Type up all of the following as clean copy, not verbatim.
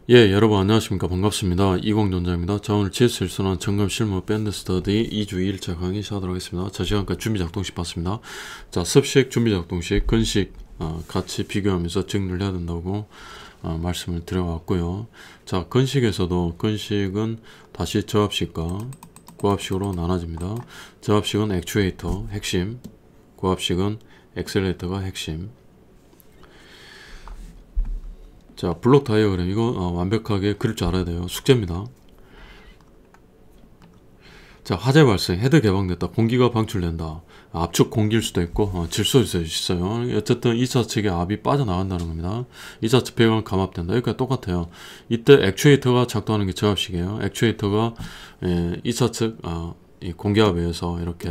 예, 여러분 안녕하십니까. 반갑습니다. 이공전자입니다. 자, 오늘 GS1순환 점검 실무 밴드 스터디 2주 2일차 강의 시작하도록 하겠습니다. 자, 시간까지 준비 작동식 봤습니다. 자, 습식, 준비 작동식, 근식 같이 비교하면서 정리를 해야 된다고 말씀을 드려왔고요. 자, 근식에서도 근식은 다시 저합식과 고합식으로 나눠집니다. 저합식은 액추에이터, 핵심, 고합식은 엑셀레이터가 핵심. 자, 블록 다이어그램 이거 완벽하게 그릴 줄 알아야 돼요. 숙제입니다. 자, 화재 발생, 헤드 개방됐다, 공기가 방출된다. 압축 공기일 수도 있고 질소일 수도 있어요. 어쨌든 2차 측에 압이 빠져나간다는 겁니다. 2차 측 배관은 감압된다. 여기까지 똑같아요. 이때 액추에이터가 작동하는 게 저압식이에요. 액추에이터가 2차 측 이 공기압에 의해서 이렇게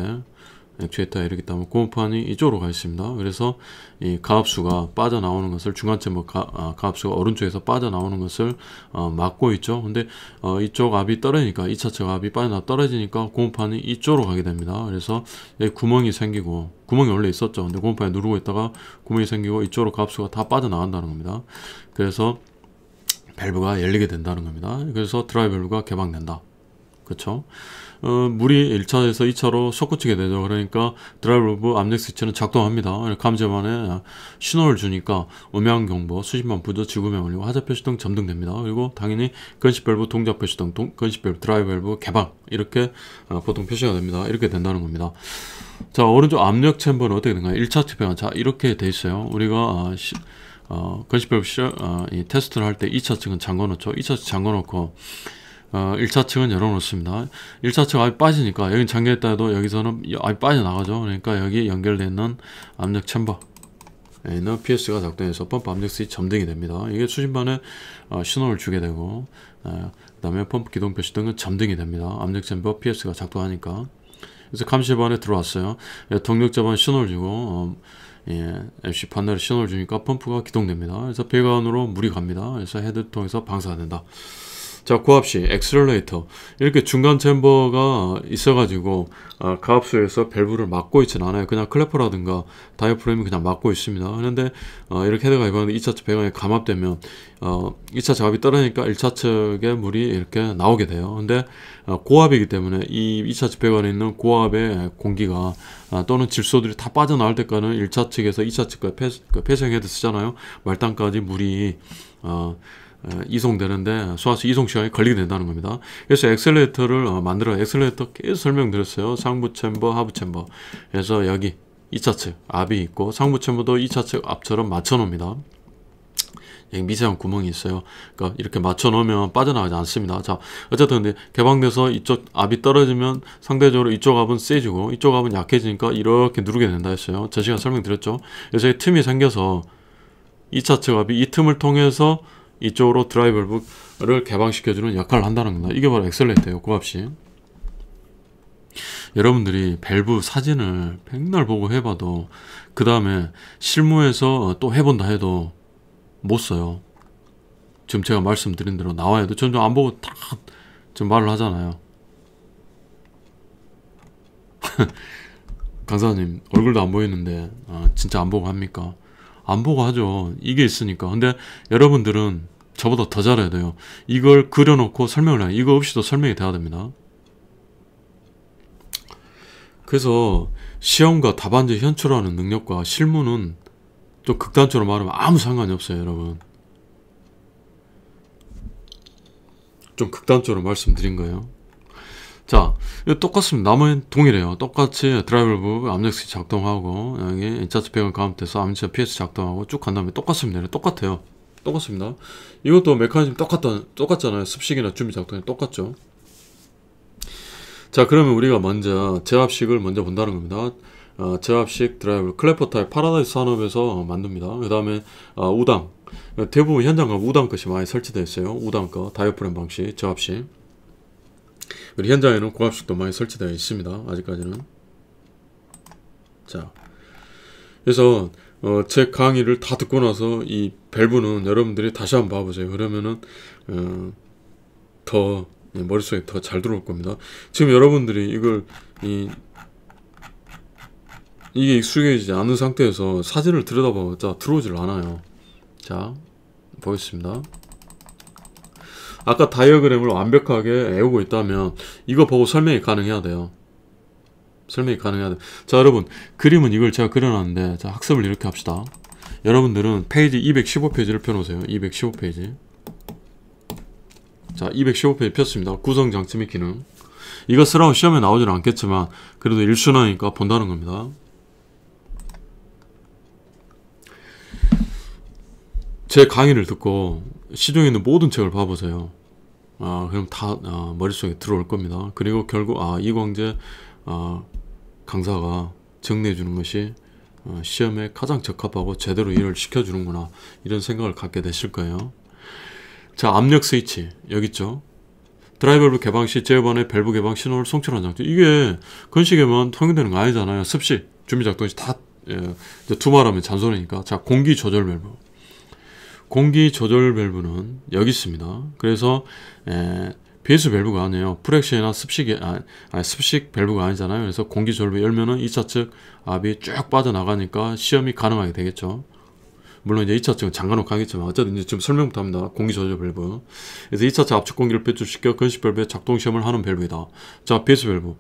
액추에이터가 이렇기 때문에 고무판이 이쪽으로 가 있습니다. 그래서 이 가압수가 빠져나오는 것을 중간 챔버 가압수가 오른쪽에서 빠져나오는 것을 막고 있죠. 근데 이쪽 압이 떨어지니까 2차 측 압이 떨어지니까 고무판이 이쪽으로 가게 됩니다. 그래서 여기 구멍이 생기고, 구멍이 원래 있었죠. 근데 고무판에 누르고 있다가 구멍이 생기고 이쪽으로 가압수가 다 빠져나간다는 겁니다. 그래서 밸브가 열리게 된다는 겁니다. 그래서 드라이 밸브가 개방된다. 그렇죠? 물이 1차에서 2차로 솟구치게 되죠. 그러니까 드라이브 압력 스위치는 작동합니다. 감지반에 신호를 주니까 음향 경보, 수신반 부저, 지구명 올리고 화재 표시 등 점등됩니다. 그리고 당연히 건식 밸브, 동작 표시 등 건식 밸브, 드라이브 밸브 개방 이렇게 보통 표시가 됩니다. 이렇게 된다는 겁니다. 자, 오른쪽 압력 챔버는 어떻게 된가요? 1차 측 배관. 자, 이렇게 돼 있어요. 우리가 건식 밸브 이 테스트를 할 때 2차 측은 잠궈 놓죠. 2차 측 잠궈 놓고 1차 측은 열어놓습니다. 1차 측 압이 빠지니까 여긴 잠겨있다 해도 여기서는 압이 빠져나가죠. 그러니까 여기 연결되어 있는 압력 챔버에 있는 PS가 작동해서 펌프 압력 스위치 점등이 됩니다. 이게 수신반에 신호를 주게 되고 그 다음에 펌프 기동 표시 등은 점등이 됩니다. 압력 챔버 PS가 작동하니까. 그래서 감시반에 들어왔어요. 동력자반 신호를 주고 FC 판넬에 신호를 주니까 펌프가 기동됩니다. 그래서 배관으로 물이 갑니다. 그래서 헤드 통해서 방사가 된다. 자, 고압식, 엑셀레이터. 이렇게 중간 챔버가 있어가지고, 가압수에서 밸브를 막고 있지는 않아요. 그냥 클래퍼라든가 다이어프램이 그냥 막고 있습니다. 그런데, 이렇게 헤드가 이번에 2차 측 배관에 감압되면, 2차 측압이 떨어지니까 1차 측에 물이 이렇게 나오게 돼요. 근데, 고압이기 때문에 이 2차 측 배관에 있는 고압의 공기가, 또는 질소들이 다 빠져나올 때까지는 1차 측에서 2차 측까지 폐쇄형 헤드 쓰잖아요. 말단까지 물이, 이송되는데 소화수 이송 시간이 걸리게 된다는 겁니다. 그래서 엑셀레이터를 만들어 엑셀레이터 계속 설명드렸어요. 상부 챔버, 하부 챔버. 그래서 여기 2차 측 압이 있고 상부 챔버도 2차 측 압처럼 맞춰 놓습니다. 여기 미세한 구멍이 있어요. 그러니까 이렇게 맞춰 놓으면 빠져나가지 않습니다. 자, 어쨌든 근데 개방돼서 이쪽 압이 떨어지면 상대적으로 이쪽 압은 세지고 이쪽 압은 약해지니까 이렇게 누르게 된다 했어요. 저 시간 설명드렸죠. 그래서 이 틈이 생겨서 2차 측 압이 이 틈을 통해서 이쪽으로 드라이브 밸브를 개방시켜주는 역할을 한다는 겁니다. 이게 바로 엑셀레이터예요. 고압식. 여러분들이 밸브 사진을 백날 보고 해봐도 그 다음에 실무에서 또 해본다 해도 못 써요. 지금 제가 말씀드린 대로 나와야 해도 점점 안 보고 딱 지금 말을 하잖아요. 강사님 얼굴도 안 보이는데 진짜 안 보고 합니까? 안 보고 하죠. 이게 있으니까. 근데 여러분들은 저보다 더 잘해야 돼요. 이걸 그려놓고 설명을 해요. 이거 없이도 설명이 돼야 됩니다. 그래서 시험과 답안지 현출하는 능력과 실무는 좀 극단적으로 말하면 아무 상관이 없어요, 여러분. 좀 극단적으로 말씀드린 거예요. 자, 이거 똑같습니다. 나머지는 동일해요. 똑같이 드라이브 밸브 압력 스위치 작동하고 여기 2차 측 배관 감압돼서 암차 PS 작동하고 쭉 간 다음에 똑같습니다. 똑같아요. 똑같습니다. 이것도 메커니즘 똑같잖아요. 습식이나 준비 작동이 똑같죠. 자, 그러면 우리가 먼저 저압식을 먼저 본다는 겁니다. 저압식 드라이브 클래퍼 타입 파라다이스 산업에서 만듭니다. 그 다음에 우당, 대부분 현장 가면 우당 것이 많이 설치되어 있어요. 우당 거 다이어프램 방식 저압식. 우리 현장에는 고압식도 많이 설치되어 있습니다. 아직까지는. 자, 그래서 제 강의를 다 듣고 나서 이 밸브는 여러분들이 다시 한번 봐보세요. 그러면은 더 머릿속에 더 잘 들어올 겁니다. 지금 여러분들이 이게 익숙해지지 않은 상태에서 사진을 들여다봐봤자 들어오질 않아요. 자, 보겠습니다. 아까 다이어그램을 완벽하게 외우고 있다면 이거 보고 설명이 가능해야 돼요. 설명이 가능해야 돼. 자, 여러분, 그림은 이걸 제가 그려놨는데, 자, 학습을 이렇게 합시다. 여러분들은 페이지 215페이지를 펴놓으세요. 215페이지. 자, 215페이지 폈습니다. 구성장치 및 기능. 이거 쓰라고 시험에 나오지는 않겠지만 그래도 일순하니까 본다는 겁니다. 제 강의를 듣고 시중에 있는 모든 책을 봐보세요. 그럼 다 머릿속에 들어올 겁니다. 그리고 결국 이광재 강사가 정리해 주는 것이 시험에 가장 적합하고 제대로 일을 시켜주는구나, 이런 생각을 갖게 되실 거예요. 자, 압력 스위치 여기 있죠. 드라이버를 개방 시 제어반의 밸브 개방 신호를 송출하는 장치. 이게 건식에만 통용되는 거 아니잖아요. 습식, 준비작동 시 다 두말하면 잔소리니까. 자, 공기 조절 밸브. 공기 조절 밸브는 여기 있습니다. 그래서 배수 밸브가 아니에요. 프랙션이나 습식이 습식 밸브가 아니잖아요. 그래서 공기 조절 열면은 2차 측 압이 쭉 빠져나가니까 시험이 가능하게 되겠죠. 물론 이제 2차 측은 잠가놓고 하겠지만 어쨌든 이제 지금 설명부터 합니다. 공기 조절 밸브. 그래서 2차 측 압축 공기를 배출시켜 건식 밸브의 작동 시험을 하는 밸브이다. 자, 배수 밸브.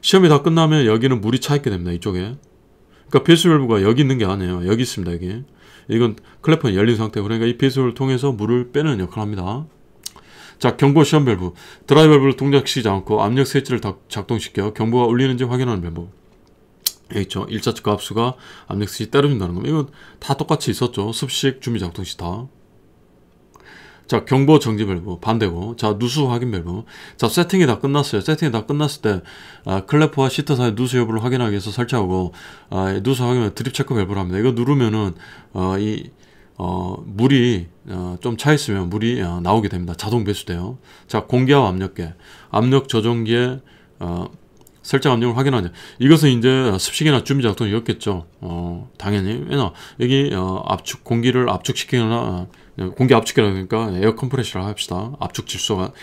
시험이 다 끝나면 여기는 물이 차 있게 됩니다. 이쪽에. 그러니까 배수 밸브가 여기 있는 게 아니에요. 여기 있습니다. 여기. 이건 클래퍼는 열린 상태. 그러니까 이 배수를 통해서 물을 빼는 역할을 합니다. 자, 경보 시험 밸브. 드라이 밸브를 동작시키지 않고 압력 스위치를 작동시켜 경보가 울리는지 확인하는 밸브. 여기 있죠. 1차 측 압수가 압력 스위치 때려준다는 겁니다. 이건 다 똑같이 있었죠. 습식, 준비 작동 시 다. 자, 경보 정지 밸브 반대고. 자, 누수 확인 밸브. 자, 세팅이 다 끝났어요. 세팅이 다 끝났을 때 클래퍼와 시트 사이 누수 여부를 확인하기 위해서 설치하고 누수 확인은 드립 체크 밸브를 합니다. 이거 누르면은 물이 좀 차 있으면 물이 나오게 됩니다. 자동 배수돼요. 자, 공기압 압력계. 압력 조정기에 설정 압력을 확인하냐. 이것은 이제 습식이나 준비 작동이었겠죠. 당연히. 왜냐, 여기 압축 공기를 압축시키거나 공기 압축기라니까 에어 컴프레셔를 합시다. 압축 질소가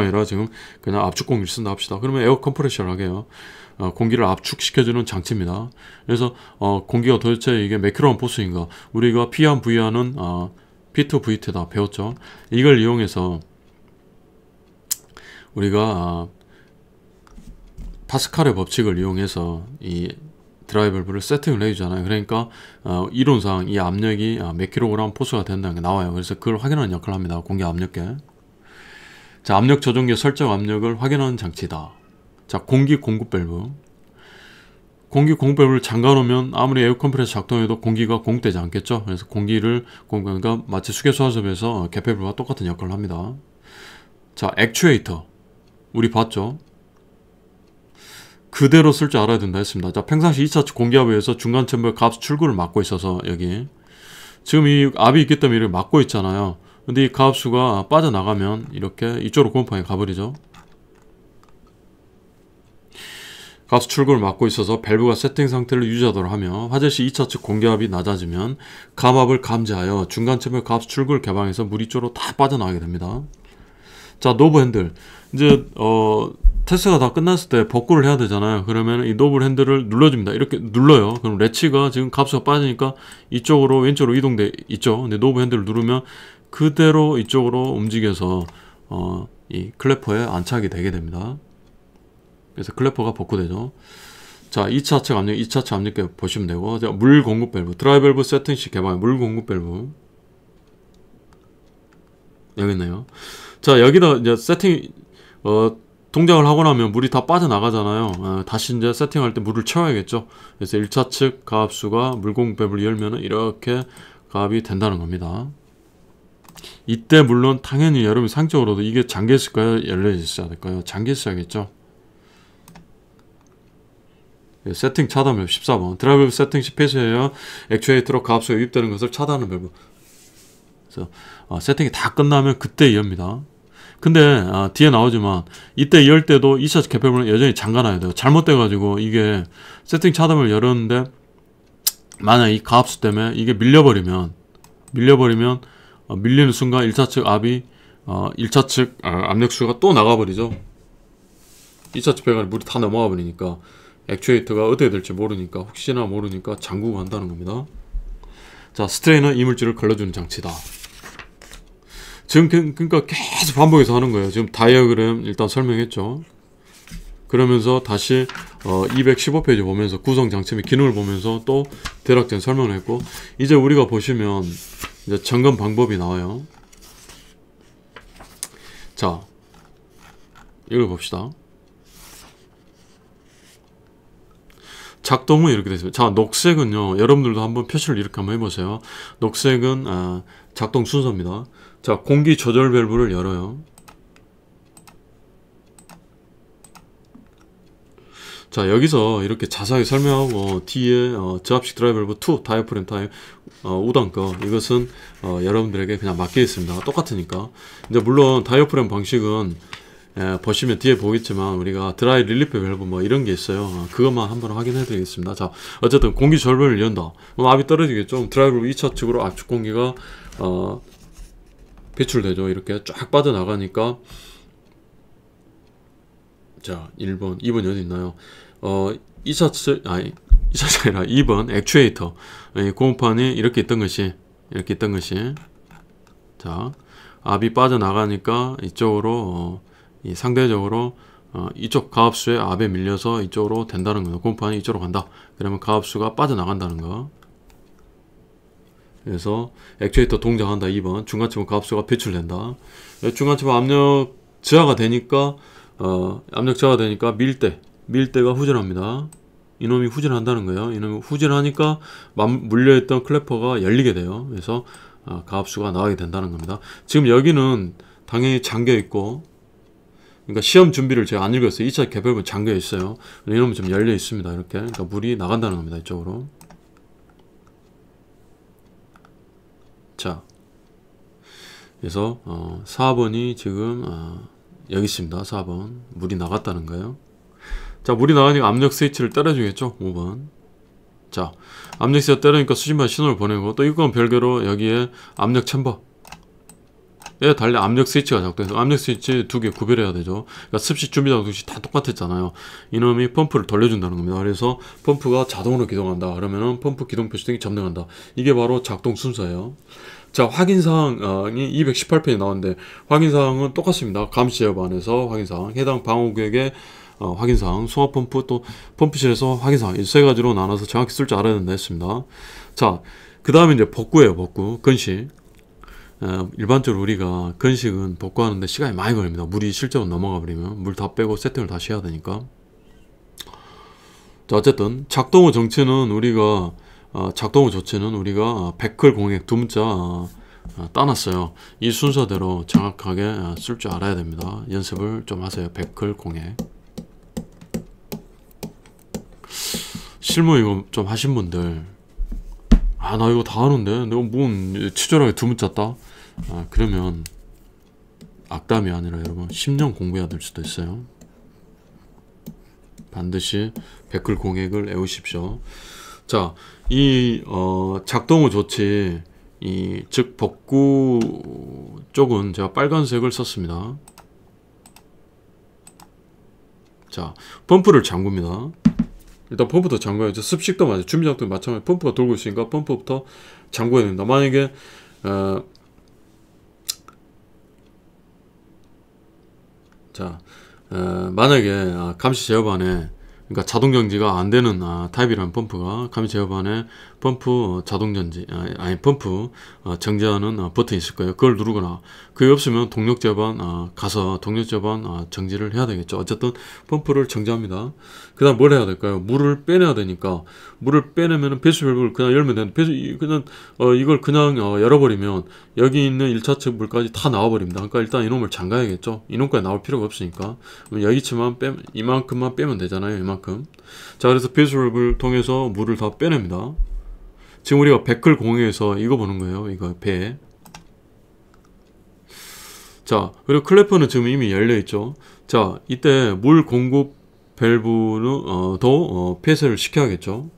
아니라 지금 그냥 압축 공기를 쓴다 합시다. 그러면 에어 컴프레셔를 하게요. 공기를 압축시켜주는 장치입니다. 그래서 공기가 도대체 이게 몇 킬로그램 포스인가, 우리가 P1 V하는 P2 V2 다 배웠죠. 이걸 이용해서 우리가 파스칼의 법칙을 이용해서 이 드라이 밸브를 세팅을 해주잖아요. 그러니까 이론상 이 압력이 몇 킬로그램 포스가 된다는 게 나와요. 그래서 그걸 확인하는 역할을 합니다. 공기 압력계. 자, 압력 조정기 설정 압력을 확인하는 장치다. 자, 공기 공급 밸브. 공기 공급 밸브를 잠가놓으면 아무리 에어 컴프레서 작동해도 공기가 공급되지 않겠죠. 그래서 공기를 그러니까 마치 수계수화섭에서 개폐 밸브와 똑같은 역할을 합니다. 자, 액추에이터. 우리 봤죠? 그대로 쓸 줄 알아야 된다 했습니다. 자, 평상시 2차 측 공기압에 의해서 중간 챔버 가압수 출구를 막고 있어서 여기 지금 이 압이 있기 때문에 이렇게 막고 있잖아요. 근데 이 가압수가 빠져나가면 이렇게 이쪽으로 공급방에 가버리죠. 가압수 출구를 막고 있어서 밸브가 세팅 상태를 유지하도록 하며 화재 시 2차 측 공기압이 낮아지면 감압을 감지하여 중간 챔버 가압수 출구를 개방해서 물이 쪽으로 다 빠져나가게 됩니다. 자, 노브 핸들. 이제 테스트가 다 끝났을 때 복구를 해야 되잖아요. 그러면 이 노브 핸들을 눌러줍니다. 이렇게 눌러요. 그럼 레치가 지금 값수가 빠지니까 이쪽으로 왼쪽으로 이동돼 있죠. 근데 노브 핸들을 누르면 그대로 이쪽으로 움직여서 이 클래퍼에 안착이 되게 됩니다. 그래서 클래퍼가 복구되죠. 자, 2차 측 압력, 2차 측 압력계 보시면 되고. 자, 물 공급 밸브, 드라이 밸브 세팅 시 개방의 물 공급 밸브. 여기 있네요. 자, 여기다 이제 세팅 동작을 하고 나면 물이 다 빠져나가잖아요. 다시 이제 세팅할 때 물을 채워야겠죠. 그래서 1차 측 가압수가 물 공급 밸브를 열면은 이렇게 가압이 된다는 겁니다. 이때 물론 당연히 여러분 상적으로도 이게 잠겨 있을까요? 열려 있어야 될까요? 잠겨 있어야겠죠. 세팅 차단 밸브 14번. 드라이브 세팅 시 폐쇄하여 액추에이터로 가압수가 유입되는 것을 차단하는 밸브. 그래서 세팅이 다 끝나면 그때 이엽니다. 근데 뒤에 나오지만 이때 열 때도 2차 개폐물은 여전히 잠가놔야 돼요. 잘못돼가지고 이게 세팅 차단을 열었는데 만약 이 가압수 때문에 이게 밀려버리면 밀리는 순간 1차 측 압이 1차 측 압력수가 또 나가버리죠. 2차 측 배관에 물이 다 넘어가 버리니까 액추에이터가 어떻게 될지 모르니까 혹시나 모르니까 잠그고 간다는 겁니다. 자, 스트레이너 이물질을 걸러주는 장치다. 지금 그러니까 계속 반복해서 하는 거예요. 지금 다이어그램 일단 설명했죠. 그러면서 다시 215페이지 보면서 구성 장치 및 기능을 보면서 또 대략적인 설명을 했고, 이제 우리가 보시면 이제 점검 방법이 나와요. 자, 이걸 봅시다. 작동 후 이렇게 되습니다. 자, 녹색은요, 여러분들도 한번 표시를 이렇게 한번 해보세요. 녹색은 작동 순서입니다. 자, 공기 조절 밸브를 열어요. 자, 여기서 이렇게 자세하게 설명하고 뒤에 저압식 드라이브 밸브 2 다이어프램 타입 우단 거, 이것은 여러분들에게 그냥 맡기겠습니다. 똑같으니까. 이제 물론 다이어프램 방식은 보시면 뒤에 보겠지만 우리가 드라이 릴리프 밸브 뭐 이런 게 있어요. 그것만 한번 확인해 드리겠습니다. 자, 어쨌든 공기 절벽을 연다. 그럼 압이 떨어지겠죠. 드라이 밸브 2차 측으로 압축 공기가 배출되죠. 이렇게 쫙 빠져나가니까. 자, 1번, 2번 어디 있나요? 2차 측, 아니 2차가 아니라 2번 액추에이터, 고무판이 이렇게 있던 것이, 자, 압이 빠져나가니까 이쪽으로 상대적으로 이쪽 가압수의 압에 밀려서 이쪽으로 된다는 거예요. 고무판이 이쪽으로 간다. 그러면 가압수가 빠져나간다는 거. 그래서 액추에이터 동작한다. 2번 중간쯤은 가압수가 배출된다. 중간쯤은 압력 저하가 되니까 밀대가 후진합니다. 이놈이 후진한다는 거예요. 이놈이 후진하니까 물려있던 클래퍼가 열리게 돼요. 그래서 가압수가 나가게 된다는 겁니다. 지금 여기는 당연히 잠겨 있고, 그러니까 시험 준비를 제가 안 읽었어요. 2차 개별은 잠겨 있어요. 이놈은 좀 열려 있습니다. 이렇게. 그러니까 물이 나간다는 겁니다. 이쪽으로. 자, 그래서 4번이 지금 여기 있습니다. 4번 물이 나갔다는 거예요. 자, 물이 나가니까 압력 스위치를 때려주겠죠. 5번. 자, 압력 스위치가 때리니까 수신반 신호를 보내고, 또 이건 별개로 여기에 압력 챔버, 예, 달리 압력 스위치가 작동해서 압력 스위치 두 개 구별해야 되죠. 그러니까 습식 준비 장치 다 똑같았잖아요. 이놈이 펌프를 돌려준다는 겁니다. 그래서 펌프가 자동으로 기동한다. 그러면은 펌프 기동 표시등이 점등한다. 이게 바로 작동 순서예요. 자, 확인사항이 218페이지 나오는데, 확인사항은 똑같습니다. 감시 제어반에서 확인사항, 해당 방호구역의 확인사항, 송화펌프, 또 펌프실에서 확인사항, 이 세 가지로 나눠서 정확히 쓸 줄 알아야 된다 했습니다. 자, 그 다음에 이제 복구예요. 복구, 건식. 일반적으로 우리가 건식은 복구하는데 시간이 많이 걸립니다. 물이 실제로 넘어가 버리면 물 다 빼고 세팅을 다시 해야 되니까. 자, 어쨌든 작동 후 정체는 우리가 작동 후 조치는 우리가 백클 공액 두 문자 따놨어요. 이 순서대로 정확하게 쓸 줄 알아야 됩니다. 연습을 좀 하세요. 백클 공액. 실무 이거 좀 하신 분들, 나 이거 다 하는데 내가 뭔 치졸하게 두 문자 따? 그러면 악담이 아니라 여러분 10년 공부해야 될 수도 있어요. 반드시 백글 공액을 외우십시오. 자, 이 작동 후 조치, 즉 복구 쪽은 제가 빨간색을 썼습니다. 자, 펌프를 잠굽니다. 일단 펌프도 잠궈야죠. 습식도 맞아요. 준비작도 마찬가지. 펌프가 돌고 있으니까 펌프부터 잠궈야 됩니다. 만약에 만약에 감시 제어반에, 그러니까 자동 정지가 안 되는 타입이라는 펌프가 감시 제어반에 펌프 자동 정지, 펌프 정지하는 버튼이 있을 거예요. 그걸 누르거나, 그게 없으면 동력 제어반 가서 동력 제어반 정지를 해야 되겠죠. 어쨌든 펌프를 정지합니다. 그 다음 뭘 해야 될까요? 물을 빼내야 되니까, 물을 빼내면 배수 밸브를 그냥 열면 되는데, 그냥 이걸 그냥 열어버리면 여기 있는 1차측 물까지 다 나와버립니다. 그러니까 일단 이놈을 잠가야겠죠. 이놈까지 나올 필요가 없으니까. 여기치만 이만큼만 빼면 되잖아요. 이만큼. 자, 그래서 배수 밸브를 통해서 물을 다 빼냅니다. 지금 우리가 백클 공유에서 이거 보는 거예요. 이거 배. 자, 그리고 클래퍼는 지금 이미 열려 있죠. 자, 이때 물 공급 밸브는 폐쇄를 시켜야겠죠.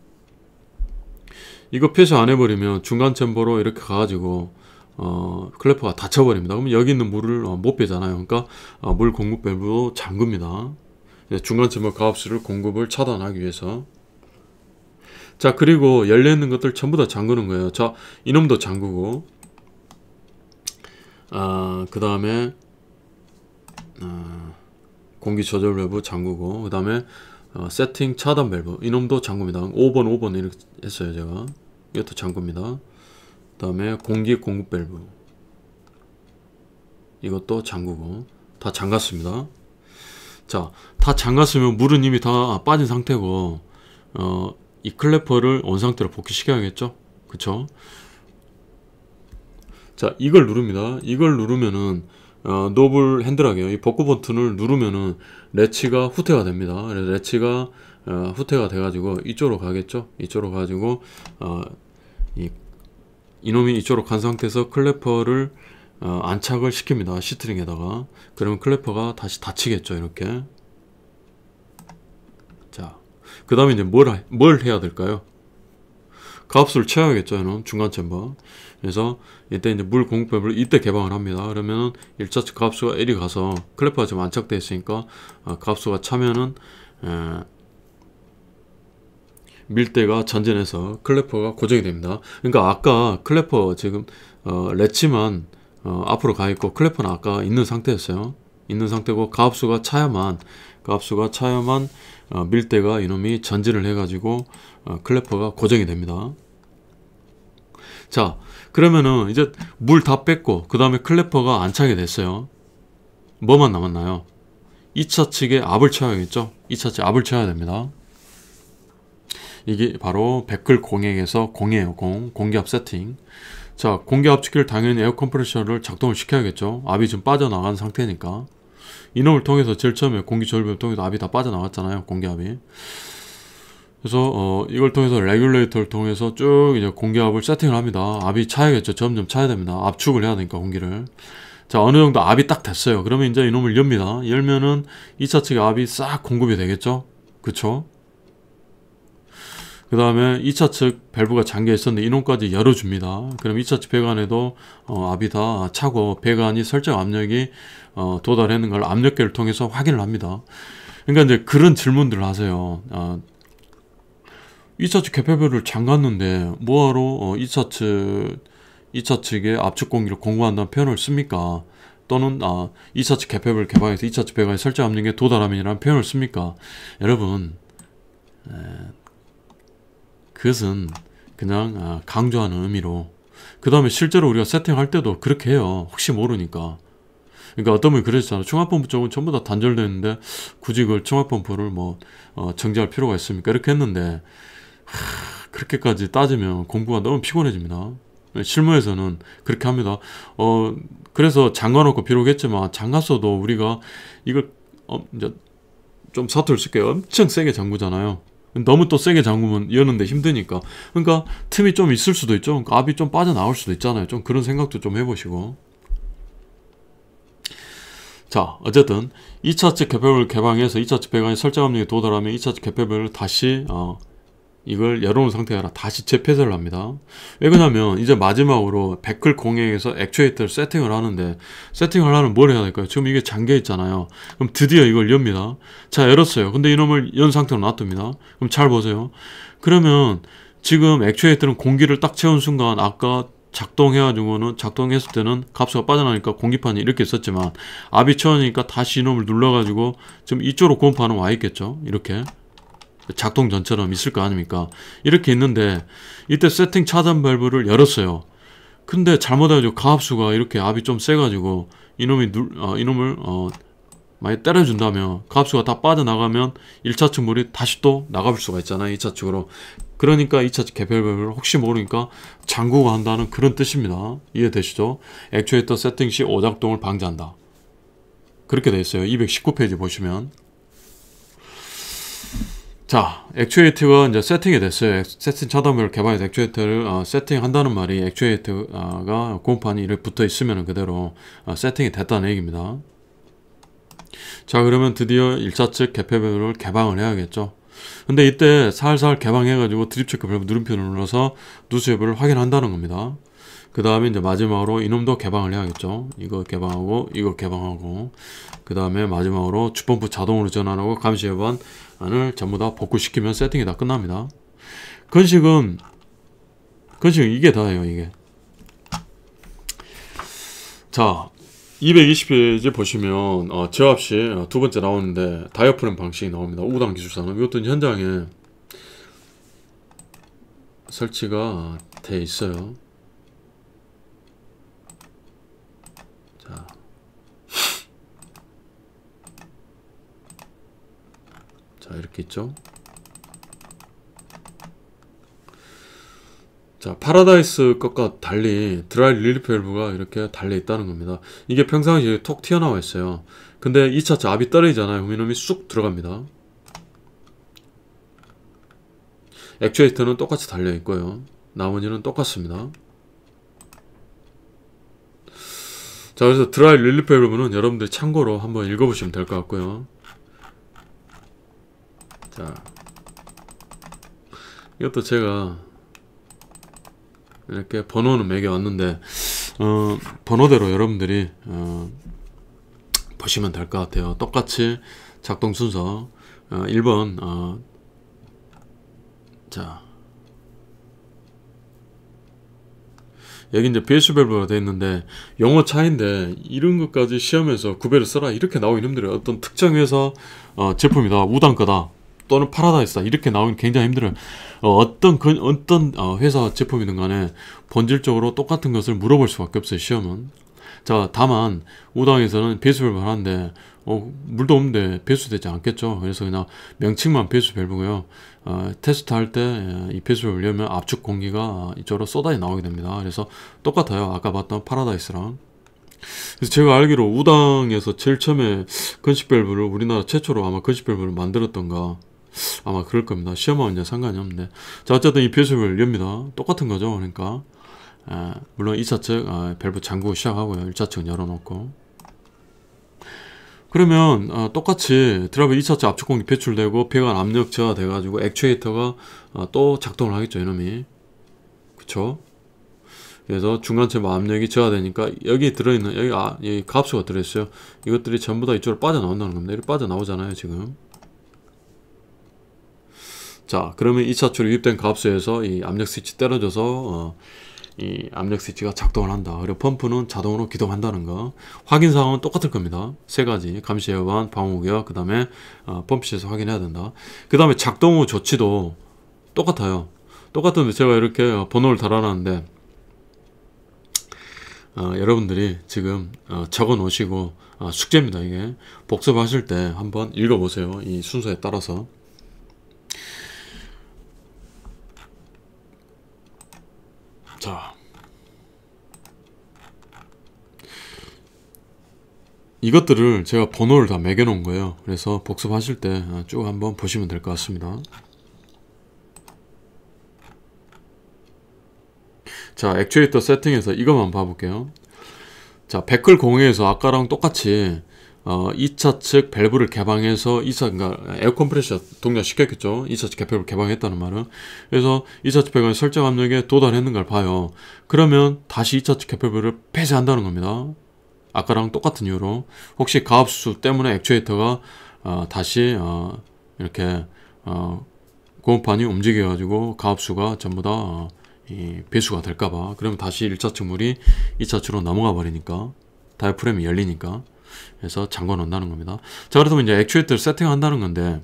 이거 폐쇄 안 해버리면 중간 챔버로 이렇게 가가지고 클래퍼가 닫혀버립니다. 그러면 여기 있는 물을 못 빼잖아요. 그러니까 물 공급 밸브도 잠굽니다. 중간 챔버 가압수를 공급을 차단하기 위해서. 자, 그리고 열려있는 것들 전부 다 잠그는 거예요. 자, 이놈도 잠그고, 그 다음에 공기 조절 밸브 잠그고, 그 다음에 세팅 차단 밸브 이놈도 잠굽니다. 5번 이렇게 했어요 제가. 이것도 잠굽니다. 그 다음에 공기 공급 밸브 이것도 잠그고 다 잠갔습니다. 자, 다 잠갔으면 물은 이미 다 빠진 상태고 이 클래퍼를 원상태로 복귀시켜야겠죠. 그쵸? 자, 이걸 누릅니다. 이걸 누르면은 노블 핸들하게요. 이 버크 버튼을 누르면은 레치가 후퇴가 됩니다. 그래서 레치가 후퇴가 돼가지고 이쪽으로 가겠죠. 이쪽으로 가지고 이놈이 이쪽으로 간 상태에서 클래퍼를 안착을 시킵니다. 시트링에다가. 그러면 클래퍼가 다시 닫히겠죠. 이렇게. 자, 그 다음에 이제 뭘 해야 될까요? 값을 채워야겠죠. 얘는 중간 챔버. 그래서 이때 이제 물 공급 밸브를 이때 개방을 합니다. 그러면은 1차측 값수가 L이 가서 클래퍼가 지금 안착되어 있으니까 값수가 차면은 밀대가 전진해서 클래퍼가 고정이 됩니다. 그러니까 아까 클래퍼 지금 레치만 앞으로 가 있고 클래퍼는 아까 있는 상태였어요. 있는 상태고 가압수가 차야만 밀대가 이놈이 전진을 해가지고 클래퍼가 고정이 됩니다. 자, 그러면은 이제 물 다 뺐고 그 다음에 클래퍼가 안착이 됐어요. 뭐만 남았나요? 2차 측에 압을 채워야겠죠. 2차 측 압을 채워야 됩니다. 이게 바로 베클 공액에서 공이에요. 공기압 세팅. 자, 공기압 측기를 당연히 에어 컴프레셔를 작동을 시켜야겠죠. 압이 지금 빠져나간 상태니까. 이놈을 통해서 제일 처음에 공기 조절을 통해서 압이 다 빠져나갔잖아요. 공기압이. 그래서 이걸 통해서 레귤레이터를 통해서 쭉 이제 공기압을 세팅을 합니다. 압이 차야겠죠. 점점 차야 됩니다. 압축을 해야 되니까 공기를. 자, 어느 정도 압이 딱 됐어요. 그러면 이제 이놈을 엽니다. 열면은 2차 측에 압이 싹 공급이 되겠죠. 그쵸? 그 다음에 2차 측 밸브가 잠겨 있었는데 이놈까지 열어줍니다. 그럼 2차 측 배관에도 압이 다 차고 배관이 설정 압력이 도달했는 걸 압력계를 통해서 확인을 합니다. 그러니까 이제 그런 질문들을 하세요. 2차 측 개폐별을 잠갔는데 뭐하러 2차 측에 압축 공기를 공급한다는 표현을 씁니까? 또는 2차 측 개폐별 개방해서 2차 측 배관의 설정 압력에 도달함이라는 표현을 씁니까? 여러분, 그것은 그냥 강조하는 의미로, 그 다음에 실제로 우리가 세팅할 때도 그렇게 해요. 혹시 모르니까. 그러니까 어떤 분이 그러셨잖아요. 충압펌프 쪽은 전부 다 단절되어 있는데 굳이 그걸 충압펌프를 정지할 필요가 있습니까? 이렇게 했는데 그렇게까지 따지면 공부가 너무 피곤해집니다. 실무에서는 그렇게 합니다. 그래서 잠가놓고 비록 했지만 잠갔어도 우리가 이걸 이제 좀 사투를 쓸게요. 엄청 세게 잠그잖아요. 너무 또 세게 잠그면 여는데 힘드니까. 그러니까 틈이 좀 있을 수도 있죠. 그러니까 압이 좀 빠져나올 수도 있잖아요. 좀 그런 생각도 좀 해보시고. 자, 어쨌든 2차 측 개폐별을 개방해서 2차 측 배관이 설정 압력에 도달하면 2차 측 개폐별을 다시 이걸 열어놓은 상태가 아니라 다시 재폐쇄를 합니다. 왜 그러냐면 이제 마지막으로 베클 공액에서 액추에이터를 세팅을 하는데, 세팅을 하려면 뭘 해야 될까요? 지금 이게 잠겨 있잖아요. 그럼 드디어 이걸 엽니다. 자, 열었어요. 근데 이놈을 연 상태로 놔둡니다. 그럼 잘 보세요. 그러면 지금 액추에이터는 공기를 딱 채운 순간 아까 작동해가지고는, 작동했을 때는 값수가 빠져나니까 공기판이 이렇게 있었지만 압이 채우니까 다시 이놈을 눌러가지고 지금 이쪽으로 공기판은 와 있겠죠. 이렇게 작동 전처럼 있을 거 아닙니까? 이렇게 있는데 이때 세팅 차단 밸브를 열었어요. 근데 잘못해가지고 가압수가 이렇게 압이 좀 세가지고 이놈을 많이 때려준다면 가압수가 다 빠져나가면 1차 측 물이 다시 또 나가볼 수가 있잖아요. 2차 측으로. 그러니까 2차 측 개폐 밸브를 혹시 모르니까 잠그고 한다는 그런 뜻입니다. 이해되시죠? 액추에이터 세팅 시 오작동을 방지한다. 그렇게 되어 있어요. 219페이지 보시면. 자, 액추에이터가 이제 세팅이 됐어요. 세팅 차단별을 개방해서 액추에이터를 세팅한다는 말이 액추에이터가 공판이 이렇게 붙어 있으면 그대로 세팅이 됐다는 얘기입니다. 자, 그러면 드디어 1차 측 개폐별을 개방을 해야겠죠. 근데 이때 살살 개방해가지고 드립 체크 밸브 누름표를 눌러서 누수 여부를 확인한다는 겁니다. 그 다음에 이제 마지막으로 이놈도 개방을 해야겠죠. 이거 개방하고 이거 개방하고, 그 다음에 마지막으로 주펌프 자동으로 전환하고 감시 여부안을 전부 다 복구시키면 세팅이 다 끝납니다. 건식은 이게 다예요. 이게 자, 220페이지 보시면 저압시 두 번째 나오는데 다이어프램 방식이 나옵니다. 우당 기술사는 이것도 현장에 설치가 돼 있어요. 자, 이렇게 있죠. 자, 파라다이스 것과 달리 드라이 릴리프 밸브가 이렇게 달려 있다는 겁니다. 이게 평상시에 톡 튀어나와 있어요. 근데 2차체 압이 떨어지잖아요. 그럼 이놈이 쑥 들어갑니다. 액추에이터는 똑같이 달려 있고요. 나머지는 똑같습니다. 자, 그래서 드라이 릴리프 밸브는 여러분들이 참고로 한번 읽어보시면 될 것 같고요. 자, 이것도 제가 이렇게 번호는 매겨왔는데 번호대로 여러분들이 보시면 될 것 같아요. 똑같이 작동 순서 1번 자, 여기 이제 베이스 밸브가 되어 있는데 용어 차이인데 이런 것까지 시험에서 구별을 써라 이렇게 나오기 힘들어요. 어떤 특정 회사 제품이다, 우당 거다 또는 파라다이스다 이렇게 나오긴 굉장히 힘들어요. 어떤 회사 제품이든 간에 본질적으로 똑같은 것을 물어볼 수밖에 없어요, 시험은. 자, 다만 우당에서는 배수 밸브를 하는데 물도 없는데 배수되지 않겠죠. 그래서 그냥 명칭만 배수 밸브고요. 테스트 할 때 이 배수 밸브를 열면 압축 공기가 이쪽으로 쏟아져 나오게 됩니다. 그래서 똑같아요, 아까 봤던 파라다이스랑. 그래서 제가 알기로 우당에서 제일 처음에 건식 밸브를 우리나라 최초로 아마 건식 밸브를 만들었던가 아마 그럴 겁니다. 시험하면 이제 상관이 없는데. 자, 어쨌든 이 배수 밸브를 엽니다. 똑같은 거죠. 그러니까 물론 2차측 밸브 잠그고 시작하고요. 1차측은 열어놓고. 그러면 똑같이 드라이브 2차측 압축 공기 배출되고 배관 압력 저하 돼가지고 액추에이터가 또 작동을 하겠죠, 이놈이. 그쵸? 그래서 중간체 압력이 저하되니까 여기 들어있는 여기 가압수가 들어있어요. 이것들이 전부 다 이쪽으로 빠져나온다는 겁니다. 이렇게 빠져나오잖아요, 지금. 자, 그러면 2차축으로 유입된 가압수에서 이 압력 스위치 때려줘서 이 압력 스위치가 작동을 한다. 그리고 펌프는 자동으로 기동한다는 거. 확인 사항은 똑같을 겁니다. 세 가지. 감시 여부와 방호구역, 그 다음에 펌프실에서 확인해야 된다. 그 다음에 작동 후 조치도 똑같아요. 똑같은데 제가 이렇게 번호를 달아놨는데 여러분들이 지금 적어 놓으시고 숙제입니다. 이게 복습하실 때 한번 읽어보세요. 이 순서에 따라서. 자, 이것들을 제가 번호를 다 매겨 놓은 거예요. 그래서 복습하실 때 쭉 한번 보시면 될 것 같습니다. 자, 액추에이터 세팅에서 이것만 봐볼게요. 자, 백클 공회에서 아까랑 똑같이 2차 측 밸브를 개방해서 그러니까 에어 컴프레셔 동작시켰겠죠. 2차 측 밸브를 개방했다는 말은. 그래서 2차 측 배관이 설정 압력에 도달했는가를 봐요. 그러면 다시 2차 측 밸브를 폐쇄한다는 겁니다. 아까랑 똑같은 이유로. 혹시 가압수 때문에 액추에이터가 다시 이렇게 고무판이 움직여 가지고 가압수가 전부 다 배수가 될까봐. 그러면 다시 1차측 물이 2차측으로 넘어가 버리니까 다이프램이 열리니까. 그래서 잠궈 놓는다는 겁니다. 자, 그래서 이제 액추에이터를 세팅한다는 건데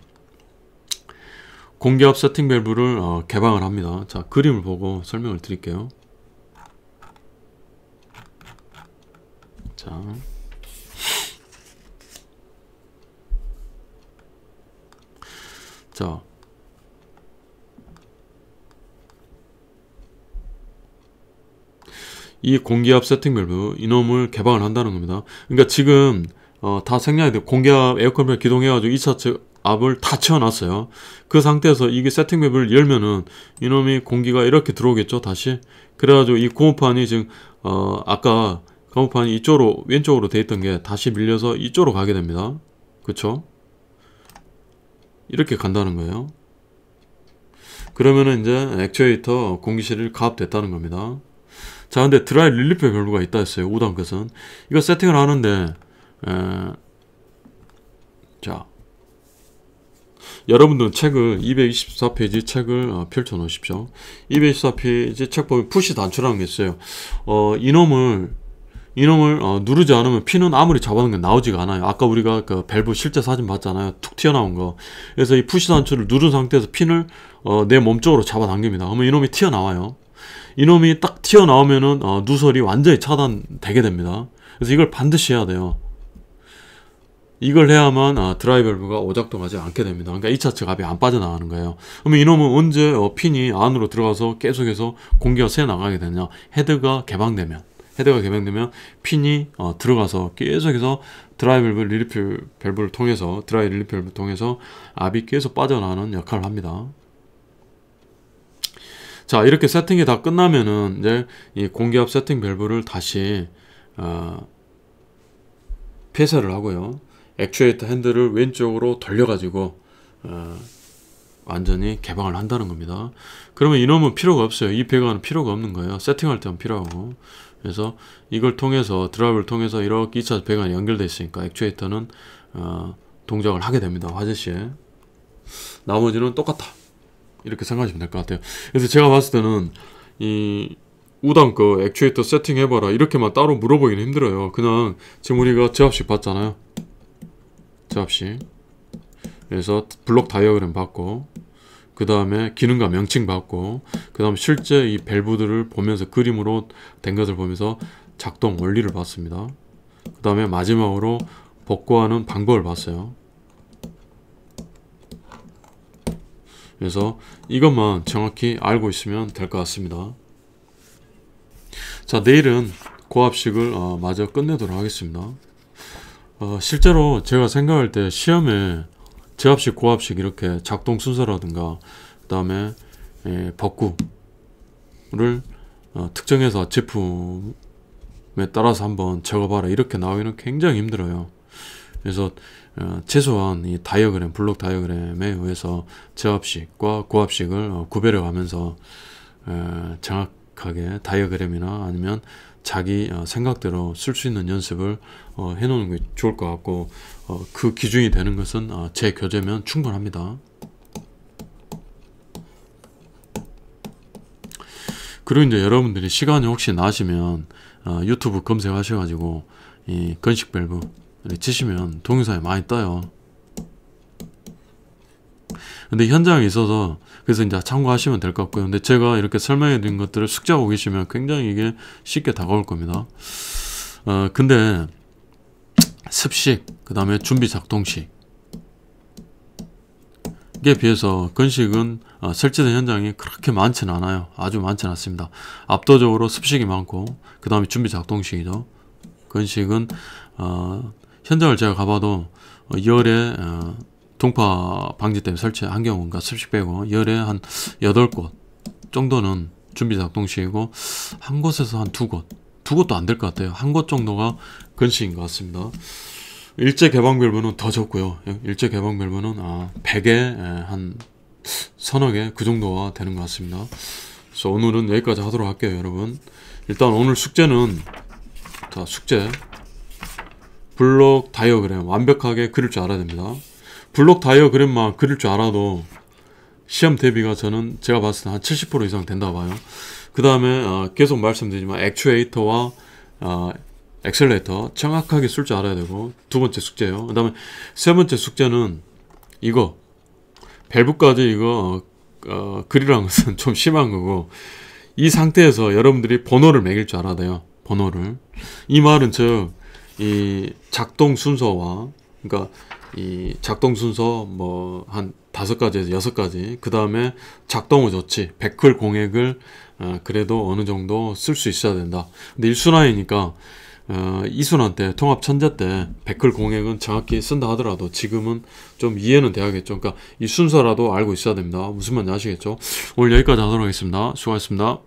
공기압 세팅 밸브를 개방을 합니다. 자, 그림을 보고 설명을 드릴게요. 자, 자, 이 공기압 세팅 밸브 이놈을 개방을 한다는 겁니다. 그러니까 지금 다 생략이 돼. 공기압 에어컨을 기동해가지고 2차측 압을 다 채워놨어요. 그 상태에서 이게 세팅 밸브를 열면은 이놈이 공기가 이렇게 들어오겠죠, 다시. 그래가지고 이 고무판이 지금 아까 고무판이 이쪽으로 왼쪽으로 돼 있던 게 다시 밀려서 이쪽으로 가게 됩니다. 그쵸? 이렇게 간다는 거예요. 그러면은 이제 액추에이터 공기실이 가압됐다는 겁니다. 자, 근데 드라이 릴리프 밸브가 있다 했어요. 우당 것은. 이거 세팅을 하는데 자, 여러분들은 책을 224페이지 책을 펼쳐 놓으십시오. 224페이지 책 보면 푸시 단추라는 게 있어요. 이놈을 이놈을 누르지 않으면 핀은 아무리 잡아놓은 게 나오지가 않아요. 아까 우리가 그 밸브 실제 사진 봤잖아요. 툭 튀어나온 거. 그래서 이 푸시 단추를 누른 상태에서 핀을 내 몸쪽으로 잡아당깁니다. 그러면 이놈이 튀어나와요. 이놈이 딱 튀어나오면은 누설이 완전히 차단되게 됩니다. 그래서 이걸 반드시 해야 돼요. 이걸 해야만 드라이 밸브가 오작동하지 않게 됩니다. 그러니까 2차 측 압이 안 빠져나가는 거예요. 그러면 이놈은 언제 핀이 안으로 들어가서 계속해서 공기가 새 나가게 되냐? 헤드가 개방되면 핀이 들어가서 계속해서 드라이 밸브를 통해서 드라이 릴리프 밸브를 통해서 압이 계속 빠져나가는 역할을 합니다. 자, 이렇게 세팅이 다 끝나면은 이제 이 공기압 세팅 밸브를 다시 폐쇄를 하고요. 액추에이터 핸들을 왼쪽으로 돌려가지고 완전히 개방을 한다는 겁니다. 그러면 이놈은 필요가 없어요. 이 배관은 필요가 없는 거예요. 세팅할 때만 필요하고. 그래서 이걸 통해서 드라이브를 통해서 이렇게 2차 배관이 연결되어 있으니까 액추에이터는 동작을 하게 됩니다. 화재시에. 나머지는 똑같아. 이렇게 생각하시면 될 것 같아요. 그래서 제가 봤을 때는 이 우당 거 액추에이터 세팅해봐라 이렇게만 따로 물어보기는 힘들어요. 그냥 지금 우리가 제압식 봤잖아요. 제압식. 그래서 블록 다이어그램 봤고, 그 다음에 기능과 명칭 봤고, 그 다음에 실제 이 밸브들을 보면서 그림으로 된 것을 보면서 작동 원리를 봤습니다. 그 다음에 마지막으로 복구하는 방법을 봤어요. 그래서 이것만 정확히 알고 있으면 될 것 같습니다. 자, 내일은 고압식을 마저 끝내도록 하겠습니다. 실제로 제가 생각할 때 시험에 제압식, 고압식 이렇게 작동 순서라든가 그 다음에 복구를 특정해서 제품에 따라서 한번 적어봐라 이렇게 나오기는 굉장히 힘들어요. 그래서 최소한 이 다이어그램, 블록 다이어그램에 의해서 제압식과 고압식을 구별해 가면서 정확하게 다이어그램이나 아니면 자기 생각대로 쓸 수 있는 연습을 해 놓는 게 좋을 것 같고, 그 기준이 되는 것은 제 교재면 충분합니다. 그리고 이제 여러분들이 시간이 혹시 나시면 유튜브 검색하셔가지고 이 건식 밸브 치시면 동영상이 많이 떠요. 근데 현장에 있어서 그래서 이제 참고하시면 될 것 같고요. 근데 제가 이렇게 설명해 드린 것들을 숙지하고 계시면 굉장히 이게 쉽게 다가올 겁니다. 근데 습식, 그 다음에 준비 작동식 에 비해서 건식은 설치된 현장이 그렇게 많지는 않아요. 아주 많지는 않습니다. 압도적으로 습식이 많고 그 다음에 준비 작동식이죠. 건식은 현장을 제가 가봐도 열에 동파 방지 때문에 설치한 경우가 습식 빼고 열에 한 8곳 정도는 준비 작동식이고 한 곳에서 한 2곳, 2곳도 안 될 것 같아요. 한 곳 정도가 건식인 것 같습니다. 일제 개방 밸브는 더 적고요. 일제 개방 밸브는 100에 한 서너 개 그 정도가 되는 것 같습니다. 그래서 오늘은 여기까지 하도록 할게요, 여러분. 일단 오늘 숙제는 자, 숙제 블록 다이어그램 완벽하게 그릴 줄 알아야 됩니다. 블록 다이어그램만 그릴 줄 알아도 시험 대비가 저는 제가 봤을 때 한 70% 이상 된다고 봐요. 그 다음에 계속 말씀드리지만 액추에이터와 엑셀레이터 정확하게 쓸 줄 알아야 되고, 두 번째 숙제요. 그 다음에 세 번째 숙제는 이거 밸브까지 이거 그리라는 것은 좀 심한 거고, 이 상태에서 여러분들이 번호를 매길 줄 알아야 돼요. 번호를. 이 말은 즉 이 작동 순서와, 그러니까 이 작동 순서 뭐 한 5가지에서 6가지, 그 다음에 작동 후 조치, 베클 공액을 그래도 어느 정도 쓸 수 있어야 된다. 근데 1순환이니까 2순환 때, 통합 천재 때 베클 공액은 정확히 쓴다 하더라도 지금은 좀 이해는 돼야겠죠. 그러니까 이 순서라도 알고 있어야 됩니다. 무슨 말인지 아시겠죠? 오늘 여기까지 하도록 하겠습니다. 수고하셨습니다.